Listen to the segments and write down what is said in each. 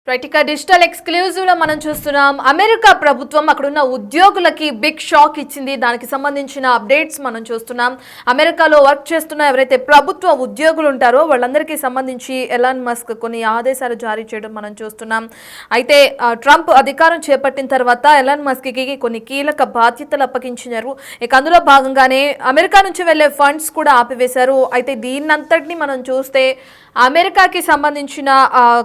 Right, ఇక digital exclusive లో మనం చూస్తున్నాం. అమెరికా ప్రభుత్వం అక్కడున్న ఉద్యోగులకి బిగ్ షాక్ ఇచ్చింది. దానికి సంబంధించిన అప్డేట్స్ మనం చూస్తున్నాం. అమెరికాలో వర్క్ చేస్తున్న ఎవరైతే ప్రభుత్వ ఉద్యోగులు ఉంటారో వాళ్ళందరికీ సంబంధించి ఎలాన్ మస్క్ కొన్ని ఆదేశాలు జారీ చేయడం మనం చూస్తున్నాం. అయితే ట్రంప్ అధికారం చేపట్టిన తర్వాత ఎలాన్ మస్క్ కి కొన్ని కీలక బాధ్యతలు అప్పగించారు. ఇక అందులో భాగంగానే అమెరికా నుంచి వెళ్లే ఫండ్స్ కూడా ఆపివేశారు. అయితే దీన్నంతటిని మనం చూస్తే అమెరికాకి సంబంధించిన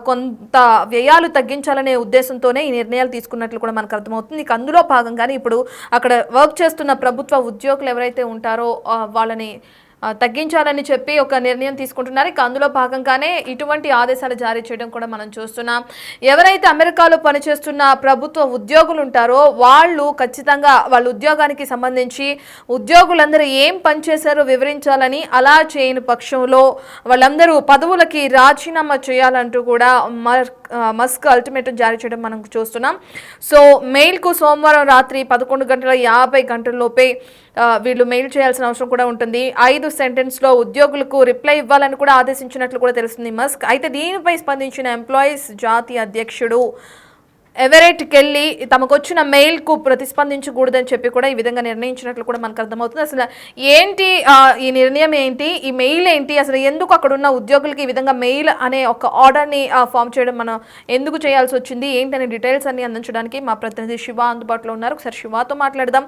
కొంత వ్యయాలు తగ్గించాలనే ఉద్దేశంతోనే ఈ నిర్ణయాలు తీసుకున్నట్లు కూడా మనకు అర్థమవుతుంది. ఇక అందులో భాగంగానే ఇప్పుడు అక్కడ వర్క్ చేస్తున్న ప్రభుత్వ ఉద్యోగులు ఎవరైతే ఉంటారో వాళ్ళని తగ్గించాలని చెప్పి ఒక నిర్ణయం తీసుకుంటున్నారు. ఇక అందులో భాగంగానే ఇటువంటి ఆదేశాలు జారీ చేయడం కూడా మనం చూస్తున్నాం. ఎవరైతే అమెరికాలో పనిచేస్తున్న ప్రభుత్వ ఉద్యోగులు ఉంటారో వాళ్ళు ఖచ్చితంగా వాళ్ళ ఉద్యోగానికి సంబంధించి ఉద్యోగులందరూ ఏం పనిచేశారో వివరించాలని, అలా చేయని పక్షంలో వాళ్ళందరూ పదవులకి రాజీనామా చేయాలంటూ కూడా మస్క్ అల్టిమేటం జారీ చేయడం మనం చూస్తున్నాం. సో మెయిల్కు సోమవారం రాత్రి 11:50 వీళ్ళు మెయిల్ చేయాల్సిన అవసరం కూడా ఉంటుంది. 5 సెంటెన్స్లో ఉద్యోగులకు రిప్లై ఇవ్వాలని కూడా ఆదేశించినట్లు కూడా తెలుస్తుంది మస్క్. అయితే దీనిపై స్పందించిన ఎంప్లాయీస్ జాతీయ అధ్యక్షుడు ఎవరెట్ కెల్లీ తమకు వచ్చిన మెయిల్కు ప్రతిస్పందించకూడదని చెప్పి కూడా ఈ విధంగా నిర్ణయించినట్లు కూడా మనకు అర్థమవుతుంది. అసలు ఏంటి ఈ నిర్ణయం ఏంటి, ఈ మెయిల్ ఏంటి, అసలు ఎందుకు అక్కడ ఉన్న ఉద్యోగులకి ఈ విధంగా మెయిల్ అనే ఒక ఆర్డర్ని ఫామ్ చేయడం మనం ఎందుకు చేయాల్సి వచ్చింది, ఏంటనే డీటెయిల్స్ అన్ని అందించడానికి మా ప్రతినిధి శివ అందుబాటులో ఉన్నారు. ఒకసారి శివతో మాట్లాడదాం.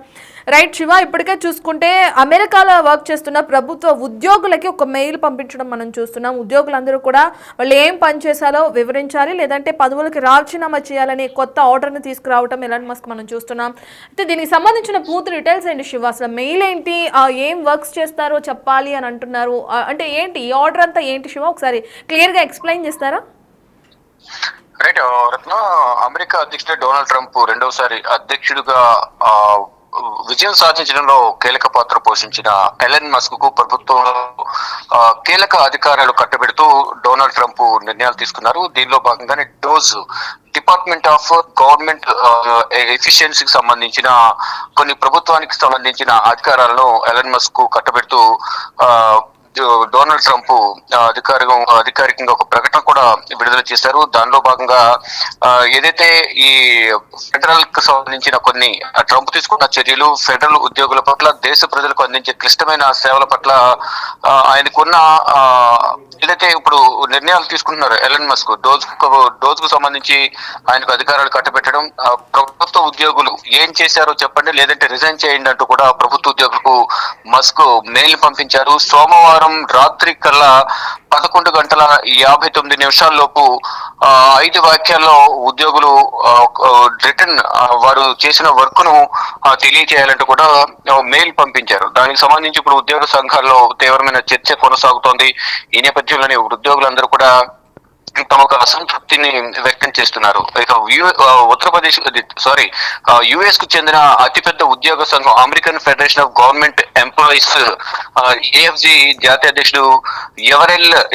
రైట్ శివ, ఇప్పటికే చూసుకుంటే అమెరికాలో వర్క్ చేస్తున్న ప్రభుత్వ ఉద్యోగులకి ఒక మెయిల్ పంపించడం మనం చూస్తున్నాం. ఉద్యోగులందరూ కూడా వాళ్ళు ఏం పనిచేశాలో వివరించాలి, లేదంటే పదవులకి రాజీనామా చేయాలని కొత్త ఆర్డర్ని తీసుకురావటం ఎలాన్ మస్క్ మనం చూస్తున్నాం. అయితే దీనికి సంబంధించిన పూర్తి డీటెయిల్స్ ఏంటి శివ, అసలు మెయిల్ ఏంటి, ఏం వర్క్స్ చేస్తారో చెప్పాలి అని అంటున్నారు, అంటే ఏంటి ఈ ఆర్డర్ అంతా ఏంటి శివ, ఒకసారి క్లియర్గా ఎక్స్ప్లెయిన్ చేస్తారా? రైట్ రత్న, అమెరికా అధ్యక్షుడు డొనాల్డ్ ట్రంప్ రెండవసారి అధ్యక్షుడిగా విజయం సాధించడంలో కీలక పాత్ర పోషించిన ఎలన్ మస్క్ కు ప్రభుత్వంలో కీలక అధికారాలు కట్టబెడుతూ డొనాల్డ్ ట్రంప్ నిర్ణయాలు తీసుకున్నారు. దీనిలో భాగంగానే డోజ్ డిపార్ట్మెంట్ ఆఫ్ గవర్నమెంట్ ఎఫిషియన్సీకి సంబంధించిన కొన్ని ప్రభుత్వానికి సంబంధించిన అధికారాలను ఎలన్ మస్క్ కు కట్టబెడుతూ డొనాల్డ్ ట్రంప్ అధికారికంగా ఒక ప్రకటన కూడా విడుదల చేశారు. దానిలో భాగంగా ఏదైతే ఈ ఫెడరల్ కు సంబంధించిన కొన్ని ట్రంప్ తీసుకున్న చర్యలు, ఫెడరల్ ఉద్యోగుల పట్ల, దేశ ప్రజలకు అందించే క్లిష్టమైన సేవల పట్ల ఆయనకున్న ఏదైతే ఇప్పుడు నిర్ణయాలు తీసుకుంటున్నారు ఎలన్ మస్క్, డోజ్ కు సంబంధించి ఆయనకు అధికారాలు కట్టబెట్టడం, ప్రభుత్వ ఉద్యోగులు ఏం చేశారో చెప్పండి లేదంటే రిజైన్ చేయండి అంటూ కూడా ప్రభుత్వ ఉద్యోగులకు మస్క్ మెయిల్ పంపించారు. సోమవారం రాత్రి కల్లా 11:59 లోపు 5 వాక్యాల్లో ఉద్యోగులు రిటర్న్ వారు చేసిన వర్క్ ను తెలియజేయాలంటూ కూడా మెయిల్ పంపించారు. దానికి సంబంధించి ఇప్పుడు ఉద్యోగ సంఘాల్లో తీవ్రమైన చర్చ కొనసాగుతోంది. ఈ నేపథ్యంలోనే ఉద్యోగులందరూ కూడా తమకు అసంతృప్తిని వ్యక్తం చేస్తున్నారు. ఇక యుఎస్ కు చెందిన అతిపెద్ద ఉద్యోగ సంఘం American federation of government employees AFG జాతీయ అధ్యక్షుడు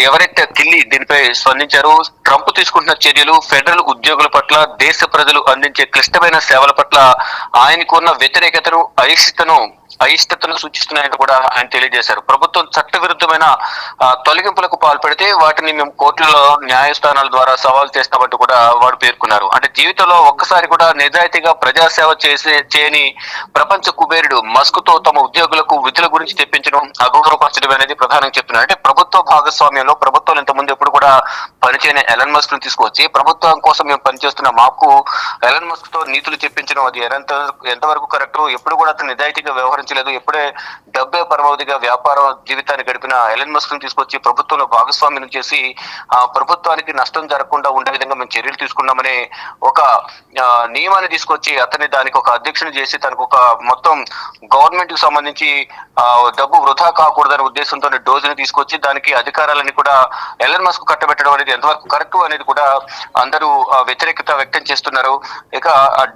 ఎవరెట్ కిల్లీ దీనిపై స్పందించారు. ట్రంప్ తీసుకుంటున్న చర్యలు ఫెడరల్ ఉద్యోగుల పట్ల, దేశ ప్రజలు అందించే క్లిష్టమైన సేవల పట్ల ఆయనకున్న వ్యతిరేకతను, అయిష్టతను సూచిస్తున్నాయని కూడా ఆయన తెలియజేశారు. ప్రభుత్వం చట్టవిరుద్ధమైన తొలగింపులకు పాల్పడితే వాటిని మేము కోర్టులలో న్యాయస్థానాల ద్వారా సవాల్ చేస్తామంటూ కూడా వారు పేర్కొన్నారు. అంటే జీవితంలో ఒక్కసారి కూడా నిజాయితీగా ప్రజాసేవ చేయని ప్రపంచ కుబేరుడు మస్క్ తో తమ ఉద్యోగులకు విధుల గురించి తెప్పించడం, అగౌరవపరచడం అనేది ప్రధానంగా చెప్తున్నారు. అంటే ప్రభుత్వ భాగస్వామ్యంలో ప్రభుత్వం ఇంతకుముందు ఎప్పుడు కూడా పనిచేయని ఎలన్ మస్క్ ను తీసుకొచ్చి ప్రభుత్వం కోసం మేము పనిచేస్తున్న మాకు ఎలన్ మస్క్ తో నీతులు చెప్పించడం అది ఎంతవరకు కరెక్ట్, ఎప్పుడు కూడా అతను నిజాయితీగా వ్యవహరించలేదు, ఎప్పుడే డబ్బే పరమావధిగా వ్యాపార జీవితాన్ని గడిపిన ఎలన్ మస్క్ ను తీసుకొచ్చి ప్రభుత్వంలో భాగస్వామ్యం చేసి ప్రభుత్వానికి నష్టం జరగకుండా ఉండే విధంగా మేము చర్యలు తీసుకున్నామని ఒక నియమాన్ని తీసుకొచ్చి అతన్ని దానికి ఒక అధ్యక్షుని చేసి తనకు ఒక మొత్తం గవర్నమెంట్ కు సంబంధించి డబ్బు వృధా కాకూడదనే ఉద్దేశంతో డోజ్ని తీసుకొచ్చి దానికి అధికారాలని కూడా ఎలన్ మస్క్ కట్టబెట్టడం అనేది ఎంతవరకు కరెక్ట్ అనేది కూడా అందరూ వ్యతిరేకత వ్యక్తం చేస్తున్నారు. ఇక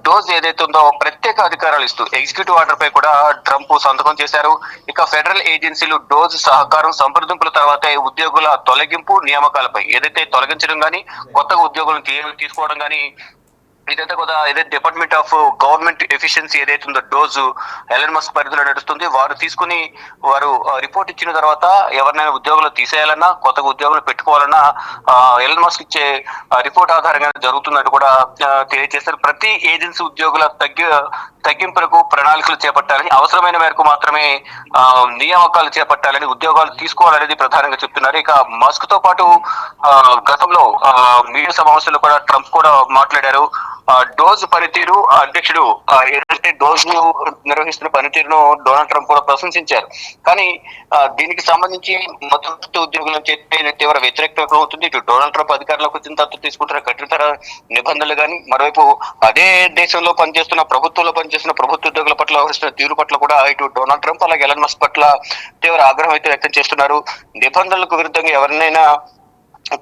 డోజ్ ఏదైతే ఉందో ప్రత్యేక అధికారాలు ఇస్తూ ఎగ్జిక్యూటివ్ ఆర్డర్ పై కూడా ట్రంప్ సంతకం చేశారు. ఇక ఫెడరల్ ఏజెన్సీలు డోజ్ సహకారం సంప్రదింపుల తర్వాతే ఉద్యోగుల తొలగింపు, నియామకాలపై ఏదైతే తొలగించడం గానీ కొత్తగా ఉద్యోగులను తీసుకోవడం గానీ ఇదంతా కూడా ఏదైతే డిపార్ట్మెంట్ ఆఫ్ గవర్నమెంట్ ఎఫిషియన్సీ ఏదైతే ఉందో డోజు ఎలన్ మస్క్ పరిధిలో నడుస్తుంది. వారు తీసుకుని వారు రిపోర్ట్ ఇచ్చిన తర్వాత ఎవరినైనా ఉద్యోగులు తీసేయాలన్నా కొత్తగా ఉద్యోగులు పెట్టుకోవాలన్నా ఎలన్ మస్క్ ఇచ్చే రిపోర్ట్ ఆధారంగా జరుగుతుందని కూడా తెలియజేస్తారు. ప్రతి ఏజెన్సీ ఉద్యోగుల తగ్గింపులకు ప్రణాళికలు చేపట్టాలని, అవసరమైన మేరకు మాత్రమే నియామకాలు చేపట్టాలని, ఉద్యోగాలు తీసుకోవాలనేది ప్రధానంగా చెప్తున్నారు. ఇక మస్క్ తో పాటు గతంలో మీడియా సమావేశంలో కూడా ట్రంప్ కూడా మాట్లాడారు. డోజ్ పనితీరు అధ్యక్షుడు ఏదైతే డోజ్ ను నిర్వహిస్తున్న పనితీరును డొనాల్డ్ ట్రంప్ కూడా ప్రశంసించారు. కానీ దీనికి సంబంధించి మధ్యవర్తి ఉద్యోగుల నుంచి తీవ్ర వ్యతిరేకత అవుతుంది. ఇటు డొనాల్డ్ ట్రంప్ అధికారంలోకి వచ్చిన తర్వాత తీసుకుంటున్న కఠినతర నిబంధనలు కానీ, మరోవైపు అదే దేశంలో పనిచేస్తున్న ప్రభుత్వంలో పనిచేస్తున్న ప్రభుత్వ ఉద్యోగుల పట్ల వ్యవహరిస్తున్న తీరు పట్ల కూడా ఇటు డొనాల్డ్ ట్రంప్ అలాగే ఎలన్ మస్క్ పట్ల తీవ్ర ఆగ్రహం అయితే వ్యక్తం చేస్తున్నారు. నిబంధనలకు విరుద్ధంగా ఎవరినైనా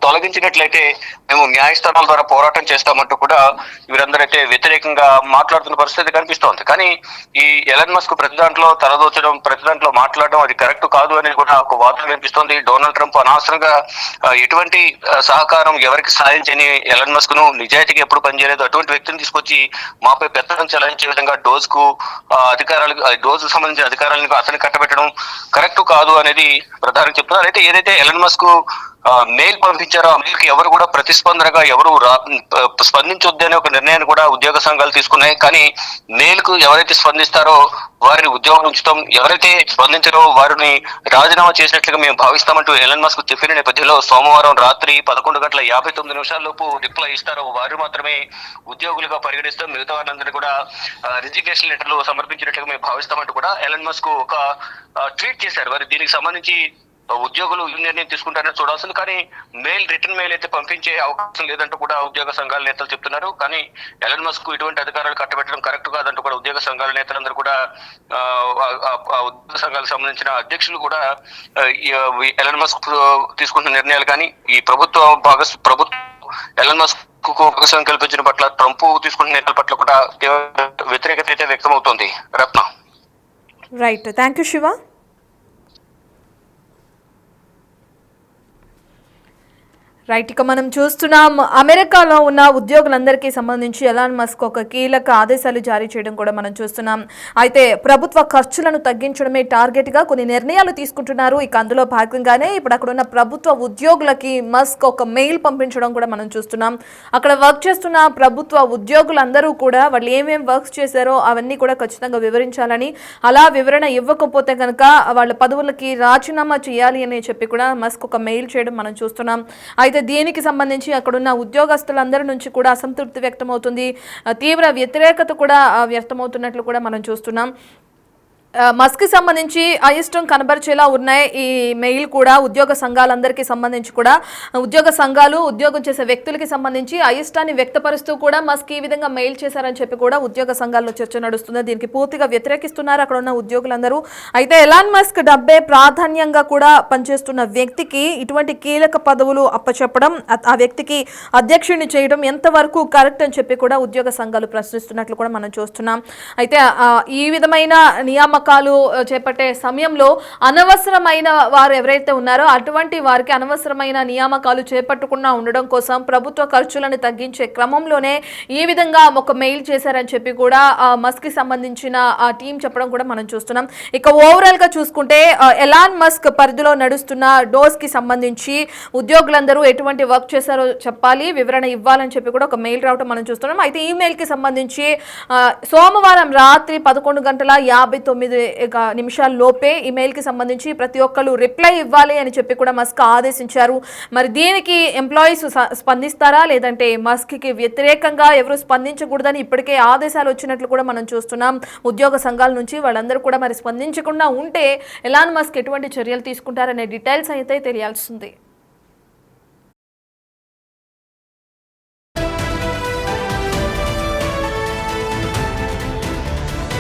తొలగించినట్లయితే మేము న్యాయస్థానాల ద్వారా పోరాటం చేస్తామంటూ కూడా వీరందరైతే వ్యతిరేకంగా మాట్లాడుతున్న పరిస్థితి కనిపిస్తోంది. కానీ ఈ ఎలన్ మస్క్ ప్రతి దాంట్లో తలదోచడం, ప్రతి దాంట్లో మాట్లాడడం అది కరెక్ట్ కాదు అనేది కూడా ఒక వార్త వినిపిస్తోంది. డొనాల్డ్ ట్రంప్ అనవసరంగా ఎటువంటి సహకారం ఎవరికి సాయం చేయని ఎలన్ మస్క్ ను నిజాయితీగా ఎప్పుడు పనిచేయలేదు అటువంటి వ్యక్తిని తీసుకొచ్చి మాపై పెత్తనం చెలాయించే విధంగా డోజ్ కు డోజ్ సంబంధించిన అధికారాలను అతన్ని కట్టబెట్టడం కరెక్ట్ కాదు అనేది ప్రధానంగా చెప్తున్నారు. అయితే ఏదైతే ఎలన్ మస్క్ మెయిల్ పంపించారో ఆ మెయిల్ కి ఎవరు కూడా ప్రతిస్పందనగా ఎవరు స్పందించొద్దని ఒక నిర్ణయాన్ని కూడా ఉద్యోగ సంఘాలు తీసుకున్నాయి. కానీ మెయిల్ కు ఎవరైతే స్పందిస్తారో వారిని ఉద్యోగం ఉంచుతాం, ఎవరైతే స్పందించారో వారిని రాజీనామా చేసినట్లుగా మేము భావిస్తామంటూ ఎలన్ మస్క్ చెప్పిన నేపథ్యంలో సోమవారం రాత్రి 11:59 లోపు రిప్లై ఇస్తారో వారు మాత్రమే ఉద్యోగులుగా పరిగణిస్తాం, మిగతా వారందరినీ కూడా రిజిగ్నేషన్ లెటర్లు సమర్పించినట్లుగా మేము భావిస్తామంటూ కూడా ఎలన్ మస్క్ ఒక ట్వీట్ చేశారు. మరి దీనికి సంబంధించి ఉద్యోగులు ఈ నిర్ణయం తీసుకుంటారని చూడాల్సింది. కానీ రిటర్న్ మెయిల్ అయితే పంపించే అవకాశం లేదంటూ కూడా ఉద్యోగ సంఘాల నేతలు చెప్తున్నారు. కానీ ఎలన్ మస్క్ ఇటువంటి అధికారాలు కట్టబెట్టడం కరెక్ట్ కాదంటూ కూడా ఉద్యోగ సంఘాల నేతలందరూ కూడా ఉద్యోగ సంఘాలకు సంబంధించిన అధ్యక్షులు కూడా ఎలన్ మస్క్ తీసుకుంటున్న నిర్ణయాలు కానీ ఈ ప్రభుత్వం ఎలన్ మస్క్ అవకాశం కల్పించిన పట్ల ట్రంప్ తీసుకుంటున్న నిర్ణయాల పట్ల కూడా వ్యతిరేకత అయితే వ్యక్తమవుతోంది. Ratna. Right, thank you Shiva. Right, ఇక మనం చూస్తున్నాం అమెరికాలో ఉన్న ఉద్యోగులందరికీ సంబంధించి ఎలాన్ మస్క్ ఒక కీలక ఆదేశాలు జారీ చేయడం కూడా మనం చూస్తున్నాం. అయితే ప్రభుత్వ ఖర్చులను తగ్గించడమే టార్గెట్గా కొన్ని నిర్ణయాలు తీసుకుంటున్నారు. ఇక అందులో భాగంగానే ఇప్పుడు అక్కడ ఉన్న ప్రభుత్వ ఉద్యోగులకి మస్క్ ఒక మెయిల్ పంపించడం కూడా మనం చూస్తున్నాం. అక్కడ వర్క్ చేస్తున్న ప్రభుత్వ ఉద్యోగులందరూ కూడా వాళ్ళు ఏమేమి వర్క్స్ చేశారో అవన్నీ కూడా ఖచ్చితంగా వివరించాలని, అలా వివరణ ఇవ్వకపోతే కనుక వాళ్ళ పదవులకి రాజీనామా చేయాలి అని చెప్పి కూడా మస్క్ ఒక మెయిల్ చేయడం మనం చూస్తున్నాం. అయితే దీనికి సంబంధించి అక్కడున్న ఉద్యోగస్తులందరి నుంచి కూడా అసంతృప్తి వ్యక్తమవుతుంది, తీవ్ర వ్యతిరేకత కూడా వ్యక్తమవుతున్నట్లు కూడా మనం చూస్తున్నాం. మస్క్ సంబంధించి అయిష్టం కనబరిచేలా ఉన్నాయి ఈ మెయిల్ కూడా. ఉద్యోగ సంఘాలందరికీ సంబంధించి కూడా ఉద్యోగ సంఘాలు ఉద్యోగం చేసే వ్యక్తులకి సంబంధించి అయిష్టాన్ని వ్యక్తపరుస్తూ కూడా మస్క్ ఈ విధంగా మెయిల్ చేశారని చెప్పి కూడా ఉద్యోగ సంఘాల్లో చర్చ నడుస్తుంది. దీనికి పూర్తిగా వ్యతిరేకిస్తున్నారు అక్కడ ఉన్న ఉద్యోగులందరూ. అయితే ఎలాన్ మస్క్ డబ్బే ప్రాధాన్యంగా కూడా పనిచేస్తున్న వ్యక్తికి ఇటువంటి కీలక పదవులు అప్పచెప్పడం, ఆ వ్యక్తికి అధ్యక్షుడిని చేయడం ఎంతవరకు కరెక్ట్ అని చెప్పి కూడా ఉద్యోగ సంఘాలు ప్రశ్నిస్తున్నట్లు కూడా మనం చూస్తున్నాం. అయితే ఈ విధమైన నియామకాలు చేపట్టే సమయంలో అనవసరమైన వారు ఎవరైతే ఉన్నారో అటువంటి వారికి అనవసరమైన నియామకాలు చేపట్టకుండా ఉండడం కోసం ప్రభుత్వ ఖర్చులను తగ్గించే క్రమంలోనే ఈ విధంగా ఒక మెయిల్ చేశారని చెప్పి కూడా మస్క్ కి సంబంధించిన ఆ టీం చెప్పడం కూడా మనం చూస్తున్నాం. ఇక ఓవరాల్ గా చూసుకుంటే ఎలాన్ మస్క్ పరిధిలో నడుస్తున్న డోస్ కి సంబంధించి ఉద్యోగులందరూ ఎటువంటి వర్క్ చేశారో చెప్పాలి, వివరణ ఇవ్వాలని చెప్పి కూడా ఒక మెయిల్ రావడం మనం చూస్తున్నాం. అయితే ఈ మెయిల్ కి సంబంధించి సోమవారం రాత్రి 11:59 లోపే ఈమెయిల్ కి సంబంధించి ప్రతి ఒక్కరు రిప్లై ఇవ్వాలి అని చెప్పి కూడా మస్క్ ఆదేశించారు. మరి దీనికి ఎంప్లాయీస్ స్పందిస్తారా లేదంటే మస్క్ కి వ్యతిరేకంగా ఎవరు స్పందించకూడదని ఇప్పటికే ఆదేశాలు వచ్చినట్లు కూడా మనం చూస్తున్నాం ఉద్యోగ సంఘాల నుంచి. వాళ్ళందరూ కూడా మరి స్పందించకుండా ఉంటే ఎలాన్ మస్క్ ఎటువంటి చర్యలు తీసుకుంటారనే డీటెయిల్స్ అయితే తెలియాల్సింది.